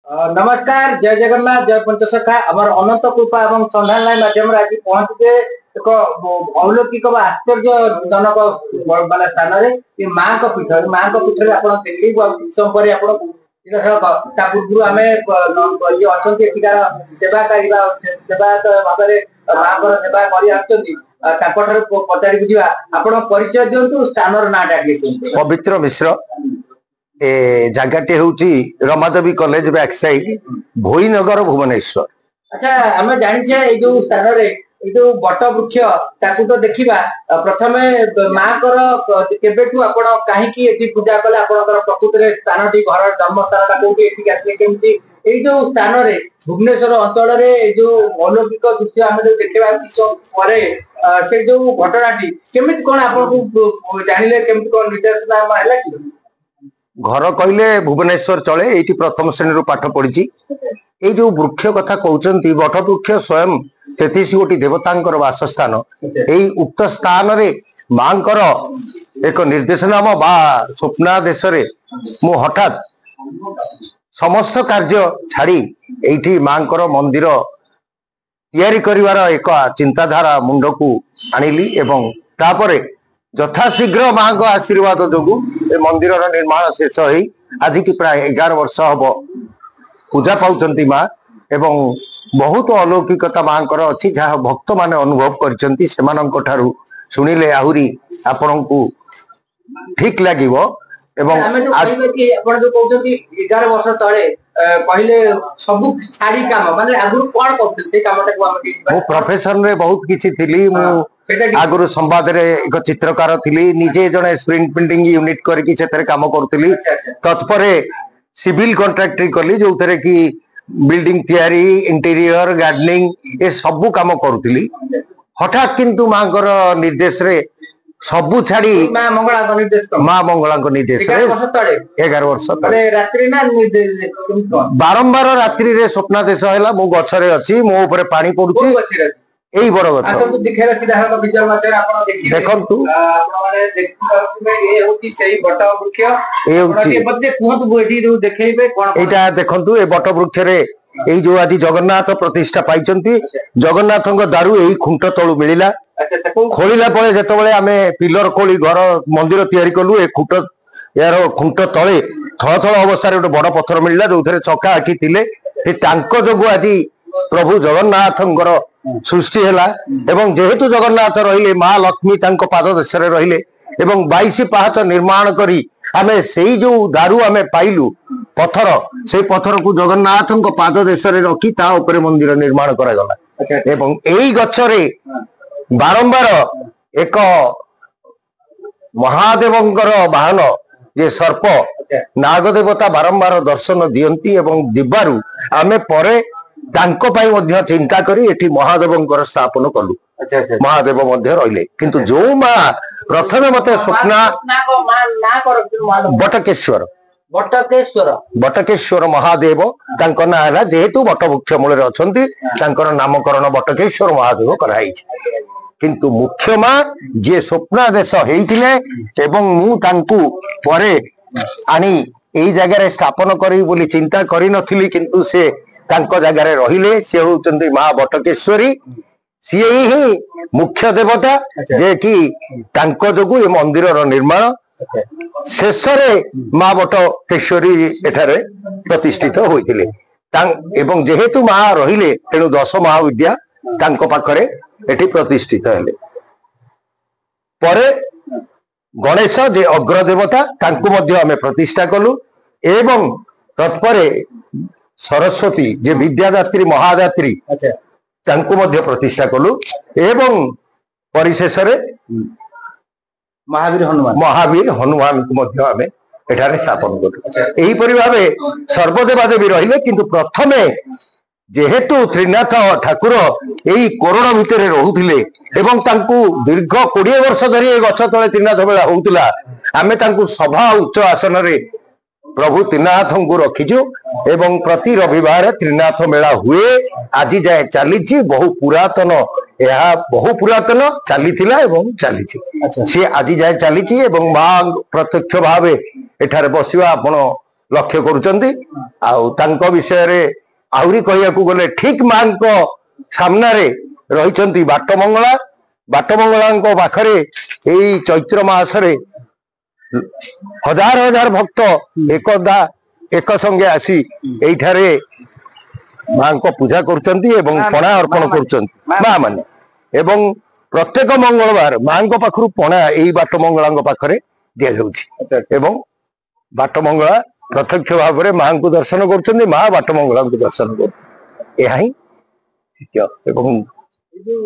नमस्कार जय जगन्नाथ जय पंचसखा आमर अनंत कृपा एवं संधान लाइन माध्यम आज पहुंचे एक अलौकिक आश्चर्यजनक माने स्थान माँ पीठ माँ पीठ देखी समय पूर्व आम अच्छा सेवा सेवा भाव माँ सेवा कर पचारि बुझा आप परिचय दिंतु स्थान ना पवित्र मिश्र ए जगह हूँ Ramadevi college back side Bhoinagar Bhubaneswar. अच्छा आम जाचे जो स्थान जो बट वृक्ष ताकू तो देखा प्रथम माँ केबेठू आप कहीं पूजा कले आप प्रकृत स्थान टी घर जन्म स्थान कौटी आसले केमती जो स्थान भुवनेश्वर अंचल जो अलौकिक दृश्य आम जो देखा से जो घटना केमी कौन आपको जानले केमती कौन निर्देशना है कि घर कहले भुवनेश्वर चले ये प्रथम श्रेणी पाठ पढ़ी ये जो वृक्ष कथा कहते बट वृक्ष स्वयं 33 कोटी देवतांकर वासस्थान यही उक्त स्थान रे माँ एक निर्देशनामा बा स्वप्नादेश मु हठात समस्त कार्य छाड़ी ये माँ मंदिर तैयारी करिवार एक चिंताधारा मुंड को आनिली एवं तापरे यथाशीघ्र माँ को आशीर्वाद जो मंदिर निर्माण शेष हो आज की प्राय 11 वर्ष हम पूजा पाउचंती माँ एवं बहुत अलौकिकता माँ अच्छी जहाँ भक्त माने अनुभव करचंती सेमानंको शुणिले आहुरी आपण को ठीक लगे जो कहते 11 वर्ष तले कहले सब छाड़ी काम माने आगु कोन करते काम प्रोफेशन रे बहुत किछि थिली मु आगुरु संवाद रे एक चित्रकार थिली निजे जने स्क्रीन प्रिंटिंग यूनिट करके सेतरे काम करथिली तत्परे सिविल कॉन्ट्रैक्टरी कली जो थरे की बिल्डिंग तैयारी इंटीरियर गार्डनिंग ए सब काम करूथिली हठात किंतु मांकर निर्देश रे सबु छाड़ी मां मंगला निर्देश 11 वर्ष तले रात्रि ना निर्देश बारंबार रात्रि रे स्वप्नादेश हैला मो गछरे अछि मो ऊपर पानी पडुछि एई बड़ गछ तो दिखेला सीधा तो विजुअल माध्यम आपण देखि देखंतु आपण माने देखि ए होती सही बट वृक्ष ए होती बते कुहतु एठी जो देखैबे कोन एटा देखंतु ए बट वृक्ष रे एई जो आज जगन्नाथ प्रतिष्ठा पाइचंती जगन्नाथଙ୍କ दारु एई खुंट तळु मिलिला खोलिला पळे जेतबळे आमे पिलर खोली घर मंदिर तयारी कलु ए खुंट यार खुंट तळे थळ अवस्था रे बड़ पत्थर मिलिला जोथरे चका आखि थिले ए टांको जोगु आज प्रभु जगन्नाथଙ୍କର सृष्टि है एवं जेहेतु जगन्नाथ रहिले माँ लक्ष्मी तांको पाद देश रहिले एवं 22 पाहाच निर्माण करी आमे सेई जो दारु आमे पाइलु पत्थर से पत्थर को जगन्नाथ पाद देश रखी ता ऊपर मंदिर निर्माण करा गला एवं एई गछरे बारंबार एक महादेवंकर वाहन जे सर्प नागदेवता बारंबार दर्शन दियंती एवं दिबारु आमे परे तांको पाई मध्य चिंता करी एठी महादेवंकर स्थापन कलु महादेव मध्य रहिले किंतु जो माँ प्रथम मते स्वप्ना बटकेश्वर बटकेश्वर महादेव तांको ना हला जेहेतु बटवृक्ष मूल अछंती तांकर नामकरण बटकेश्वर महादेव कराई किंतु मुख्य माँ जे स्वप्नादेश हेइतिले एवं मु तांकु परे आनी एई जगह रे स्थापन करी बोली चिंता करी नथिली किंतु से तांको जगह रहिले से होचंती माँ बटकेश्वरी सी ही मुख्य देवता जे कि तांको जोगु ये मंदिर निर्माण शेष माँ बटकेश्वरी एठारे प्रतिष्ठित होइतिले एवं जेहेतु माँ रहिले तेणु 10 महाविद्या तांको पाखरे एठी प्रतिष्ठित हेले परे गणेश जे अग्र देवता तांको मध्य आमे प्रतिष्ठा कलु एवं तत्परे सरस्वती जे विद्यादात्री महादात्री तांको मध्य प्रतिष्ठा कलु एवं परिशेष महावीर हनुमान को मध्य आमे एठारे स्थापन कलु एही परि भाबे सर्वदेवादेवी रहिले किंतु प्रथमे जेहेतु त्रिनाथ ठाकुर एही कोरोना भितर रहुथिले एवं तांकु दीर्घ 20 वर्ष धरी गछ तले त्रिनाथ बेला होउतिला आमे तांकु सभा उच्च आसन रे प्रभु त्रिनाथ को रखीचु एवं प्रति रविवार त्रिनाथ मेला हुए आज जाए चली बहु पुरातन यह बहु पुरातन चली सी आज जाए चली माँ प्रत्यक्ष भाव एठारे बसवा आपण ଲକ୍ଷ୍ୟ କରୁଛନ୍ତି। ଆଉ ତାଙ୍କ ବିଷୟରେ ଆହୁରି କହିବାକୁ ଗଲେ ଠିକ ମାଙ୍କ ସାମ୍ନାରେ ରହିଛନ୍ତି ବାଟମଙ୍ଗଳା। ବାଟମଙ୍ଗଳାଙ୍କ ପାଖରେ ଏଇ ଚୈତ୍ର ମାସରେ ହଜାର ହଜାର ଭକ୍ତ ଏକ ସଙ୍ଗେ ଆସି ଏଇଠାରେ ମାଙ୍କ ପୂଜା କରୁଛନ୍ତି ଏବଂ ପଣା ଅର୍ପଣ କରୁଛନ୍ତି ମା ମାନେ। ଏବଂ ପ୍ରତ୍ୟେକ ମଙ୍ଗଳବାର ମାଙ୍କ ପାଖରୁ ପଣା ଏଇ ବାଟମଙ୍ଗଳାଙ୍କ ପାଖରେ ଦିଆଯାଉଛି ଏବଂ ବାଟମଙ୍ଗଳା ପ୍ରତ୍ୟକ୍ଷ ଭାବରେ ମାଙ୍କୁ ଦର୍ଶନ କରୁଛନ୍ତି, ମା ବାଟମଙ୍ଗଳାଙ୍କୁ ଦର୍ଶନ କରୁଛନ୍ତି। ଏହା ହିଁ ସତ୍ୟ। ଏବଂ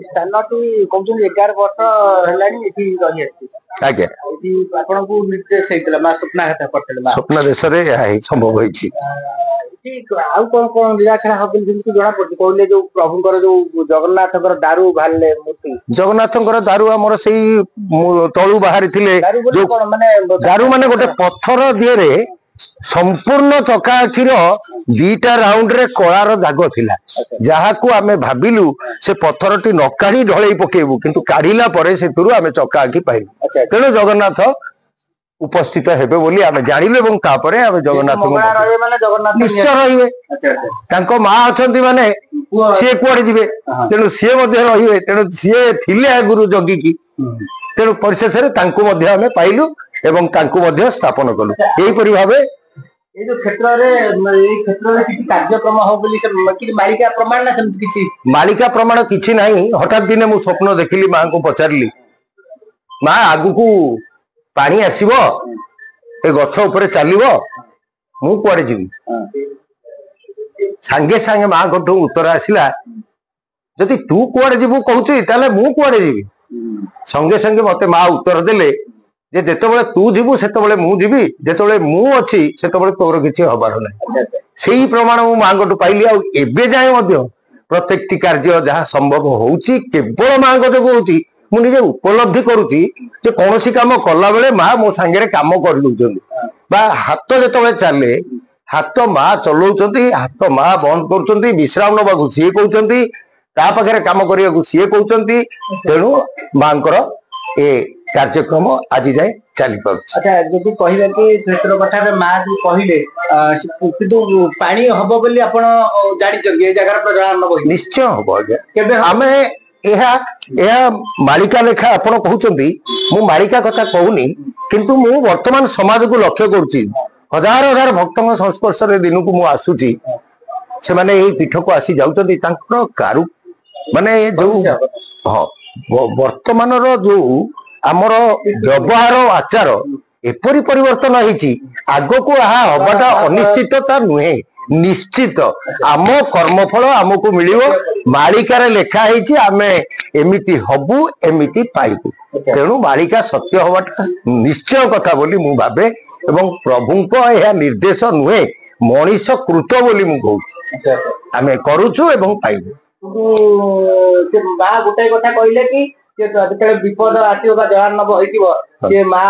ସ୍ଥାନଟି କହୁଛନ୍ତି 11 ବର୍ଷ ହେଲାଣି ଏଠି ରହିଆସିଛି। ଆଜ୍ଞା, ଏଠି ଆପଣଙ୍କୁ ନିର୍ଦ୍ଦେଶ ହେଇଥିଲା ମା ସ୍ୱପ୍ନାଘାତ କରିଥିଲେ? ସ୍ୱପ୍ନ ଦେଶରେ ଏହା ହିଁ ସମ୍ଭବ ହେଇଛି। ଆଉ କଣ ନିରାଖେଳା ହବ ଯେମିତି ଜଣା ପଡୁଛି? କହିଲେ ଯୋଉ ପ୍ରଭୁଙ୍କର ଯୋଉ ଜଗନ୍ନାଥଙ୍କର ଦାରୁ ବାହାରିଲେ ମୂର୍ତ୍ତି, ଜଗନ୍ନାଥଙ୍କର ଦାରୁ ଆମର ସେଇ ତଳୁ ବାହାରିଥିଲେ। ଦାରୁ ମାନେ ଗୋଟେ ପଥର ଦିହରେ ସମ୍ପୂର୍ଣ୍ଣ ଚକା ଆଖିର 2ଟା ରାଉଣ୍ଡରେ କଳାର ଦାଗ ଥିଲା, ଯାହାକୁ ଆମେ ଭାବିଲୁ ସେ ପଥରଟି ନ କାଢି ଢଳେଇ ପକେଇବୁ, କିନ୍ତୁ କାଢିଲା ପରେ ସେଥିରୁ ଆମେ ଚକା ଆଖି ପାଇଲୁ। ତେଣୁ ଜଗନ୍ନାଥ ଉପସ୍ଥିତ ହେବେ ବୋଲି ଆମେ ଜାଣିଲୁ ଏବଂ ତାପରେ ଆମେ ଜଗନ୍ନାଥଙ୍କୁ ନିଶ୍ଚୟ ରହିବେ। ତାଙ୍କ ମା ଅଛନ୍ତି ମାନେ ସିଏ କୁଆଡେ ଯିବେ? ତେଣୁ ସିଏ ମଧ୍ୟ ରହିବେ। ତେଣୁ ସିଏ ଥିଲେ ଆଗରୁ ଜଗିକି, ତେଣୁ ପରିଶେଷରେ ତାଙ୍କୁ ମଧ୍ୟ ଆମେ ପାଇଲୁ ଏବଂ ତାଙ୍କୁ ମଧ୍ୟ ସ୍ଥାପନ କଲୁ। ଏହିପରି ଭାବେ ଏଇ ଯୋଉ କ୍ଷେତ୍ରରେ କିଛି କାର୍ଯ୍ୟକ୍ରମ ହବ ବୋଲି କିଛି ମାଳିକା ପ୍ରମାଣ ନା ସେମିତି କିଛି? ମାଳିକା ପ୍ରମାଣ କିଛି ନାହିଁ। ହଠାତ୍ ଦିନେ ମୁଁ ସ୍ୱପ୍ନ ଦେଖିଲି, ମାଙ୍କୁ ପଚାରିଲି, ମା ଆଗକୁ ପାଣି ଆସିବ, ଏ ଗଛ ଉପରେ ଚାଲିବ, ମୁଁ କୁଆଡେ ଯିବି? ସାଙ୍ଗେ ସାଙ୍ଗେ ମାଙ୍କଠୁ ଉତ୍ତର ଆସିଲା, ଯଦି ତୁ କୁଆଡେ ଯିବୁ କହୁଛୁ ତାହେଲେ ମୁଁ କୁଆଡେ ଯିବି? ସଙ୍ଗେ ସଙ୍ଗେ ମତେ ମା ଉତ୍ତର ଦେଲେ ଯେ ଯେତେବେଳେ ତୁ ଯିବୁ ସେତେବେଳେ ମୁଁ ଯିବି, ଯେତେବେଳେ ମୁଁ ଅଛି ସେତେବେଳେ ତୋର କିଛି ହବାର ନାହିଁ। ସେଇ ପ୍ରମାଣ ମୁଁ ମାଙ୍କଠୁ ପାଇଲି। ଆଉ ଏବେ ଯାଏ ମଧ୍ୟ ପ୍ରତ୍ୟେକଟି କାର୍ଯ୍ୟ ଯାହା ସମ୍ଭବ ହଉଛି କେବଳ ମାଙ୍କ ଯୋଗୁଁ ହଉଛି। ମୁଁ ନିଜେ ଉପଲବ୍ଧି କରୁଛି ଯେ କୌଣସି କାମ କଲା ବେଳେ ମା ମୋ ସାଙ୍ଗରେ କାମ କରିଦଉଛନ୍ତି। ବା ହାତ ଯେତେବେଳେ ଚାଲେ, ହାତ ମା ଚଲଉଛନ୍ତି, ହାତ ମା ବନ୍ଦ କରୁଛନ୍ତି, ବିଶ୍ରାମ ନେବାକୁ ସିଏ କହୁଛନ୍ତି, ତା ପାଖରେ କାମ କରିବାକୁ ସିଏ କହୁଛନ୍ତି। ତେଣୁ ମାଙ୍କର ଏ କାର୍ଯ୍ୟକ୍ରମ ଆଜି ଯାଏ ଚାଲି ପାରୁଛି। ଆଚ୍ଛା, ଯଦି କହିବା କି କ୍ଷେତ୍ର କଥାରେ ମା ଯୋଉ କହିଲେ, କିନ୍ତୁ ପାଣି ହବ ବୋଲି ଆପଣ ଜାଣିଛନ୍ତି? ଏ ଜାଗାର ପ୍ରଜଳନ ବହି ନିଶ୍ଚୟ ହବ ଆଜ୍ଞା। କେବେ ଆମେ ଏହା ମାଳିକା ଲେଖା ଆପଣ କହୁଛନ୍ତି, ମୁଁ ମାଳିକା କଥା କହୁନି, କିନ୍ତୁ ମୁଁ ବର୍ତ୍ତମାନ ସମାଜକୁ ଲକ୍ଷ୍ୟ କରୁଛି। ହଜାର ହଜାର ଭକ୍ତଙ୍କ ସଂସ୍ପର୍ଶରେ ଦିନକୁ ମୁଁ ଆସୁଛି। ସେମାନେ ଏଇ ପୀଠକୁ ଆସି ଯାଉଛନ୍ତି। ତାଙ୍କର କାରୁ ମାନେ ଯୋଉ ବର୍ତ୍ତମାନର ଯୋଉ ଆମର ବ୍ୟବହାର ଆଚାର ଏପରି ପରିବର୍ତ୍ତନ ହେଇଛି, ଆଗକୁ ଏହା ହବାଟା ଅନିଶ୍ଚିତତା ନୁହେଁ, ନିଶ୍ଚିତ। ଆମ କର୍ମଫଳ ଆମକୁ ମିଳିବ। ମାଳିକାରେ ଲେଖା ହେଇଛି ଆମେ ଏମିତି ହବୁ, ଏମିତି ପାଇବୁ। ତେଣୁ ମାଳିକା ସତ୍ୟ ହବାଟା ନିଶ୍ଚୟ କଥା ବୋଲି ମୁଁ ଭାବେ ଏବଂ ପ୍ରଭୁଙ୍କ ଏହା ନିର୍ଦ୍ଦେଶ ନୁହେଁ, ମଣିଷ କୃତ ବୋଲି ମୁଁ କହୁଛି। ଆମେ କରୁଛୁ ଏବଂ ପାଇବୁ। ମା ଗୋଟାଏ କଥା କହିଲେ କି ଯେତେବେଳେ ବିପଦ ଆସିବ ବା ଜଳାର୍ଣ୍ଣବ ହେଇଥିବ, ସେ ମା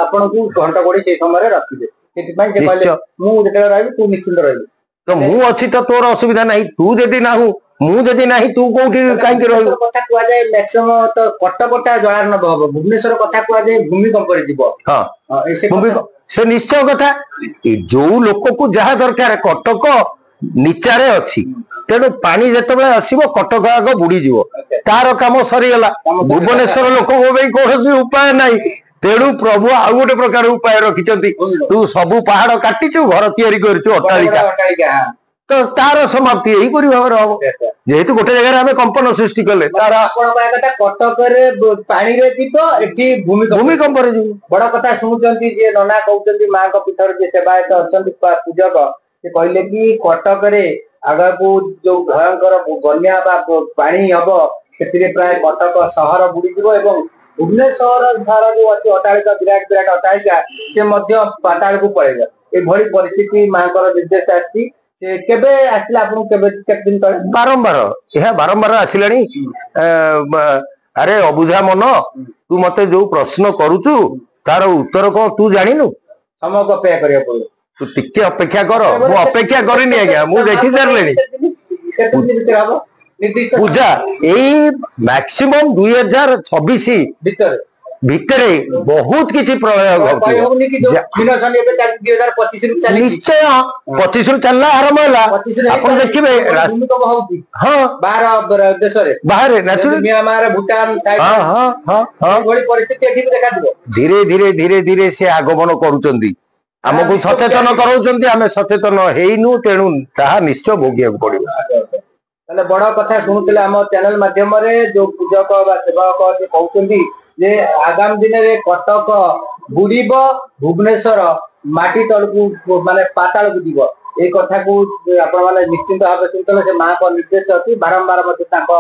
ଆପଣଙ୍କୁ ଘଣ୍ଟ ଘୋଡି ସେଇ ସମୟରେ ରଖିବେ। ସେଥିପାଇଁ ସେ କହିଲେ, ମୁଁ ଯେତେବେଳେ ରହିବି ତୁ ନିଶ୍ଚିନ୍ତ ରହିବୁ। ତ ମୁଁ ଅଛି ତ ତୋର ଅସୁବିଧା ନାହିଁ। ତୁ ଯଦି ନାହୁଁ, ମୁଁ ଯଦି ନାହିଁ, ତୁ କୋଉଠି କାହିଁକି ରହିବୁ? କଥା କୁହାଯାଏ ମ୍ୟାକ୍ସିମମ ତ କଟକଟା ଜଳାର୍ଣ୍ଣବ ହବ, ଭୁବନେଶ୍ୱର କଥା କୁହାଯାଏ ଭୂମିକମ୍ପରେ ଯିବ। ସେ ନିଶ୍ଚୟ କଥା। ଯୋଉ ଲୋକକୁ ଯାହା ଦରକାର, କଟକ ନିଚାରେ ଅଛି, ତେଣୁ ପାଣି ଯେତେବେଳେ ଆସିବ କଟକ ଆଗ ବୁଡିଯିବ, ତାର କାମ ସରିଗଲା। ଭୁବନେଶ୍ୱର ଲୋକଙ୍କ ପାଇଁ କୌଣସି ଉପାୟ ନାହିଁ। ତେଣୁ ପ୍ରଭୁ ଆଉ ଗୋଟେ ପ୍ରକାର ଉପାୟ ରଖିଛନ୍ତି। ତୁ ସବୁ ପାହାଡ କାଟିଛୁ, ଘର ତିଆରି କରିଛୁ, ଅଟ୍ଟାଳିକା, ତ ତାର ସମାପ୍ତି ଏହିପରି ଭାବରେ ହବ। ଯେହେତୁ ଗୋଟେ ଜାଗାରେ ଆମେ କମ୍ପନ ସୃଷ୍ଟି କଲେ, ତାର କଥା କଟକରେ ପାଣିରେ ଯିବ, ଏଠି ଭୂମିକମ୍ପରେ ଯିବ। ବଡ କଥା ଶୁଣୁଛନ୍ତି ଯିଏ ନନା କହୁଛନ୍ତି, ମାଙ୍କ ପୀଠରେ ଯିଏ ସେବାୟତ ଅଛନ୍ତି ପୂଜକ, ସେ କହିଲେ କି କଟକରେ ଆଗକୁ ଯୋଉ ଭୟଙ୍କର ବନ୍ୟା ବା ପାଣି ହବ, ସେଥିରେ ପ୍ରାୟ କଟକ ସହର ବୁଡିଯିବ ଏବଂ ଭୁବନେଶ୍ୱର ଧାର ଯୋଉ ଅଛି ଅଟ୍ଟାଳିକା, ବିରାଟ ବିରାଟ ଅଟ୍ଟାଳିକା, ସେ ମଧ୍ୟ ପାତାଳକୁ ପଳେଇବ। ଏଭଳି ପରିସ୍ଥିତି ମାଙ୍କର ନିର୍ଦ୍ଦେଶ ଆସିଛି। ସେ କେବେ ଆସିଲା ଆପଣଙ୍କୁ, କେତେ ଦିନ ତଳେ? ଏହା ବାରମ୍ବାର ଆସିଲାଣି। ଆରେ ଅବୁଝା ମନ, ତୁ ମତେ ଯୋଉ ପ୍ରଶ୍ନ କରୁଛୁ ତାର ଉତ୍ତର କଣ ତୁ ଜାଣିନୁ? ସମୟକୁ ଅପେକ୍ଷା କରିବାକୁ ପଡିବ। ତୁ ଟିକେ ଅପେକ୍ଷା କର। ମୁଁ ଅପେକ୍ଷା କରିନି ଆଜ୍ଞା, ମୁଁ ଦେଖି ସାରିଲିଣି। ପୂଜା ଏଇ ମ୍ୟାକ୍ସିମମ୍ 2026 ଭିତରେ ଭିତରେ ବହୁତ କିଛି ପ୍ରଳୟ କହିହବନି କି ଯୋଉ ଦିନ ଏବେ 2025 ରୁ ଚାଲିଛି ନିଶ୍ଚୟ 25 ରୁ ଚାଲିଲା ଆରମ୍ଭ ହେଲା ଆପଣ ଦେଖିବେ ଭୂମିକମ୍ପ ହଉଛି ହଁ ବାହାର ଦେଶରେ ବାହାରେ ମିଆଁମାର ଭୁଟାନ ଏଭଳି ପରିସ୍ଥିତି ଏଠି ବି ଦେଖାଯିବ ଧୀରେ ଧୀରେ ଧୀରେ ଧୀରେ ସେ ଆଗମନ କରୁଛନ୍ତି ଆମକୁ ସଚେତନ କରାଉଛନ୍ତି ଆମେ ସଚେତନ ହେଇନୁ ତେଣୁ ତାହା ନିଶ୍ଚୟ ଭୋଗିବାକୁ ପଡିବ ତାହେଲେ ବଡ କଥା ଶୁଣୁଥିଲେ ଆମ ଚ୍ୟାନେଲ ମାଧ୍ୟମରେ ଯୋଉ ପୂଜକ ବା ସେବକ ଯେ କହୁଛନ୍ତି ଯେ ଆଗାମୀ ଦିନରେ କଟକ ବୁଡିବ ଭୁବନେଶ୍ୱର ମାଟି ତଳକୁ ମାନେ ପାତାଳକୁ ଯିବ ଏଇ କଥାକୁ ଆପଣ ମାନେ ନିଶ୍ଚିନ୍ତ ଭାବେ ଶୁଣୁଥିଲେ ଯେ ମାଙ୍କ ନିର୍ଦ୍ଦେଶ ଅଛି ବାରମ୍ବାର ମଧ୍ୟ ତାଙ୍କ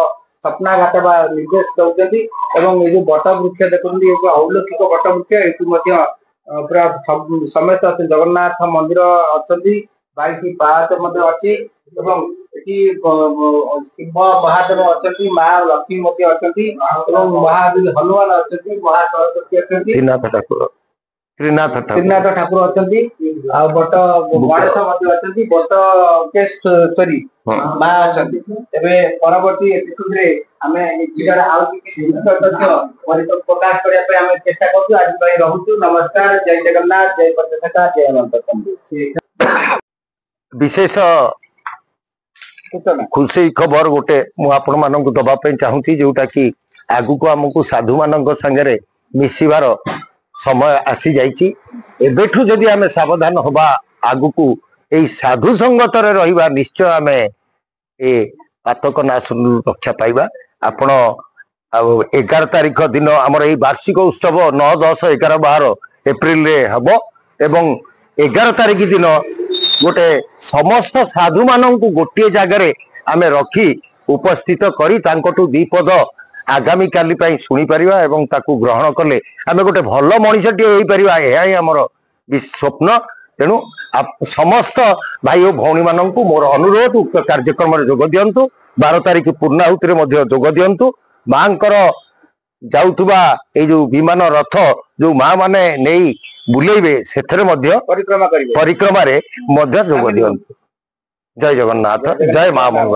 ସ୍ୱପ୍ନାଘାତ ବା ନିର୍ଦ୍ଦେଶ ଦଉଛନ୍ତି ଏବଂ ଏଇ ଯୋଉ ବଟ ବୃକ୍ଷ ଦେଖୁଛନ୍ତି ଏ ଯୋଉ ଅଲୌକିକ ବଟ ବୃକ୍ଷ ଏଠୁ ମଧ୍ୟ ପୁରା ସମେତ ଅଛନ୍ତି ଜଗନ୍ନାଥ ମନ୍ଦିର ଅଛନ୍ତି 22 ପାହାଚ ମଧ୍ୟ ଅଛି ଏବଂ ଏଠି ଶିବ ମହାଦେବ ଅଛନ୍ତି ମା ଲକ୍ଷ୍ମୀ ମଧ୍ୟ ଅଛନ୍ତି ଏବଂ ମହାବୀର ହନୁମାନ ଅଛନ୍ତି ମହା ସରସ୍ୱତୀ ଅଛନ୍ତି ତ୍ରିନାଥ ଠାକୁର ଅଛନ୍ତି ଆଉ ବଟ ଗଣେଶ ମଧ୍ୟ ଅଛନ୍ତି ବଟ କେଶରୀ ମା ଅଛନ୍ତି ଏବେ ପରବର୍ତ୍ତୀ ଏପିସୋଡରେ ଆମେ ଏଠିକାର ଆଉ କିଛି ତଥ୍ୟ ପ୍ରକାଶ କରିବା ପାଇଁ ଆମେ ଚେଷ୍ଟା କରୁଛୁ ଆଜି ପାଇଁ ରହୁଛୁ ନମସ୍କାର ଜୟ ଜଗନ୍ନାଥ ଜୟ ପଞ୍ଚସଖା ଜୟ ଅନନ୍ତ ଶମ୍ଭୁ ବିଶେଷ ଖୁସି ଖବର ଗୋଟେ ମୁଁ ଆପଣ ମାନଙ୍କୁ ଦବା ପାଇଁ ଚାହୁଁଛି ଯୋଉଟା କି ଆଗକୁ ଆମକୁ ସାଧୁ ମାନଙ୍କ ସାଙ୍ଗରେ ମିଶିବାର ସମୟ ଆସି ଯାଇଛି ଏବେଠୁ ଯଦି ଆମେ ସାବଧାନ ହବା ଆଗକୁ ଏଇ ସାଧୁ ସଙ୍ଗତରେ ରହିବା ନିଶ୍ଚୟ ଆମେ ଏ ପାତକ ନାଶରୁ ରକ୍ଷା ପାଇବା ଆପଣ ଆଉ 11 ତାରିଖ ଦିନ ଆମର ଏଇ ବାର୍ଷିକ ଉତ୍ସବ 9, 10, 11, 12 ଏପ୍ରିଲରେ ହବ ଏବଂ 11 ତାରିଖ ଦିନ ଗୋଟେ ସମସ୍ତ ସାଧୁ ମାନଙ୍କୁ ଗୋଟିଏ ଜାଗାରେ ଆମେ ରଖି ଉପସ୍ଥିତ କରି ତାଙ୍କଠୁ ଦିପଦ ଆଗାମୀ କାଲି ପାଇଁ ଶୁଣିପାରିବା ଏବଂ ତାକୁ ଗ୍ରହଣ କଲେ ଆମେ ଗୋଟେ ଭଲ ମଣିଷଟିଏ ହେଇପାରିବା ଏହା ହିଁ ଆମର ସ୍ୱପ୍ନ ତେଣୁ ସମସ୍ତ ଭାଇ ଓ ଭଉଣୀ ମାନଙ୍କୁ ମୋର ଅନୁରୋଧ ଉକ୍ତ କାର୍ଯ୍ୟକ୍ରମରେ ଯୋଗ ଦିଅନ୍ତୁ 12 ତାରିଖ ପୂର୍ଣ୍ଣାହୁତିରେ ମଧ୍ୟ ଯୋଗ ଦିଅନ୍ତୁ ମାଙ୍କର ଯାଉଥିବା ଏଇ ଯୋଉ ବିମାନ ରଥ ଯୋଉ ମା ମାନେ ନେଇ ବୁଲେଇବେ ସେଥିରେ ମଧ୍ୟ ପରିକ୍ରମାରେ ମଧ୍ୟ ଯୋଗ ଦିଅନ୍ତୁ ଜୟ ଜଗନ୍ନାଥ ଜୟ ମା ମଙ୍ଗଳା।